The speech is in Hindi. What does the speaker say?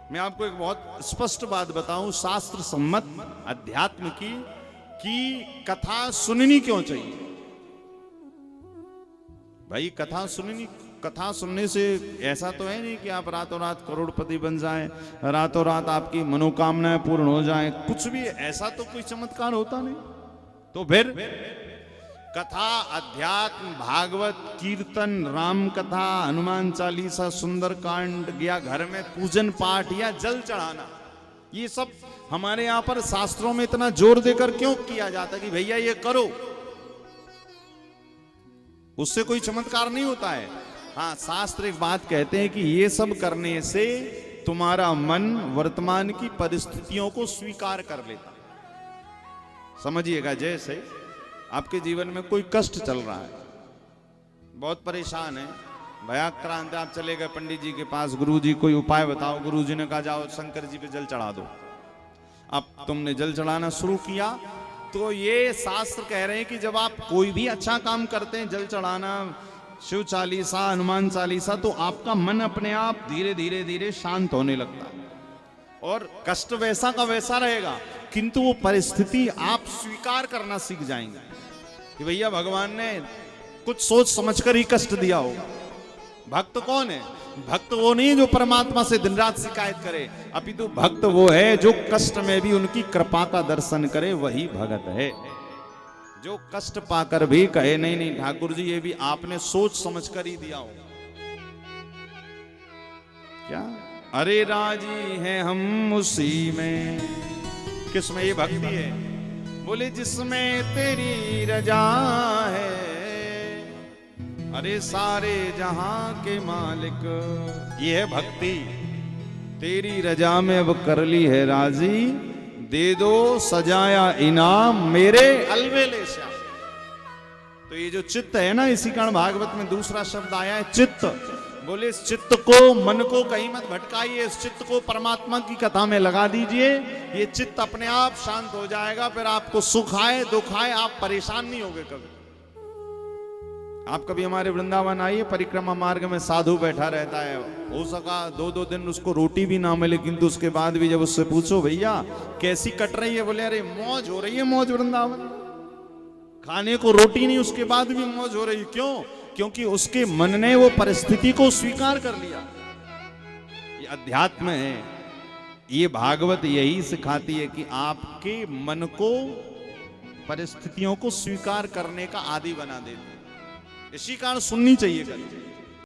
मैं आपको एक बहुत स्पष्ट बात बताऊं, शास्त्र सम्मत अध्यात्म की कि कथा सुननी क्यों चाहिए। भाई कथा सुनने से ऐसा तो है नहीं कि आप रातों रात करोड़पति बन जाएं, रातों रात आपकी मनोकामनाएं पूर्ण हो जाएं, कुछ भी ऐसा तो कोई चमत्कार होता नहीं। तो फिर कथा, अध्यात्म, भागवत, कीर्तन, राम कथा, हनुमान चालीसा, सुंदर कांड या घर में पूजन पाठ या जल चढ़ाना, ये सब हमारे यहां पर शास्त्रों में इतना जोर देकर क्यों किया जाता है कि भैया ये करो। उससे कोई चमत्कार नहीं होता है। हाँ, शास्त्र एक बात कहते हैं कि ये सब करने से तुम्हारा मन वर्तमान की परिस्थितियों को स्वीकार कर लेता। समझिएगा, जैसे आपके जीवन में कोई कष्ट चल रहा है, बहुत परेशान है, भयाक्रांत, आप चले गए पंडित जी के पास, गुरु जी कोई उपाय बताओ। गुरु जी ने कहा जाओ शंकर जी पे जल चढ़ा दो। अब तुमने जल चढ़ाना शुरू किया, तो ये शास्त्र कह रहे हैं कि जब आप कोई भी अच्छा काम करते हैं, जल चढ़ाना, शिव चालीसा, हनुमान चालीसा, तो आपका मन अपने आप धीरे धीरे धीरे शांत होने लगता है और कष्ट वैसा का वैसा रहेगा, किंतु वो परिस्थिति आप स्वीकार करना सीख जाएंगे कि भैया भगवान ने कुछ सोच समझकर ही कष्ट दिया होगा। भक्त कौन है? भक्त वो नहीं जो परमात्मा से दिन रात शिकायत करे, अपितु भक्त वो है जो कष्ट में भी उनकी कृपा का दर्शन करे, वही भगत है। जो कष्ट पाकर भी कहे नहीं नहीं ठाकुर जी ये भी आपने सोच समझकर ही दिया हो। क्या अरे राजी हैं हम उसी में, किसमें ये भक्ति है? बोले जिसमें तेरी रजा है, अरे सारे जहां के मालिक, ये है भक्ति। तेरी रजा में अब कर ली है राजी, दे दो सजाया इनाम मेरे अलवेले श्याम। तो ये जो चित्त है ना, इसी कारण भागवत में दूसरा शब्द आया है चित्त। बोले इस चित्त को, मन को कहीं मत भटकाइए, इस चित्त को परमात्मा की कथा में लगा दीजिए, ये चित्त अपने आप शांत हो जाएगा। फिर आपको सुख आए दुख आए, आप परेशान नहीं होगे कभी। आप कभी हमारे वृंदावन आइए, परिक्रमा मार्ग में साधु बैठा रहता है, हो सका 2-2 दिन उसको रोटी भी ना मिले, किंतु उसके बाद भी जब उससे पूछो भैया कैसी कट रही है, बोले अरे मौज हो रही है, मौज वृंदावन, खाने को रोटी नहीं, उसके बाद भी मौज हो रही। क्यों? क्योंकि उसके मन ने वो परिस्थिति को स्वीकार कर लिया। ये अध्यात्म है। ये भागवत यही सिखाती है कि आपके मन को परिस्थितियों को स्वीकार करने का आदी बना देती है। इसी कारण सुननी चाहिए कथा।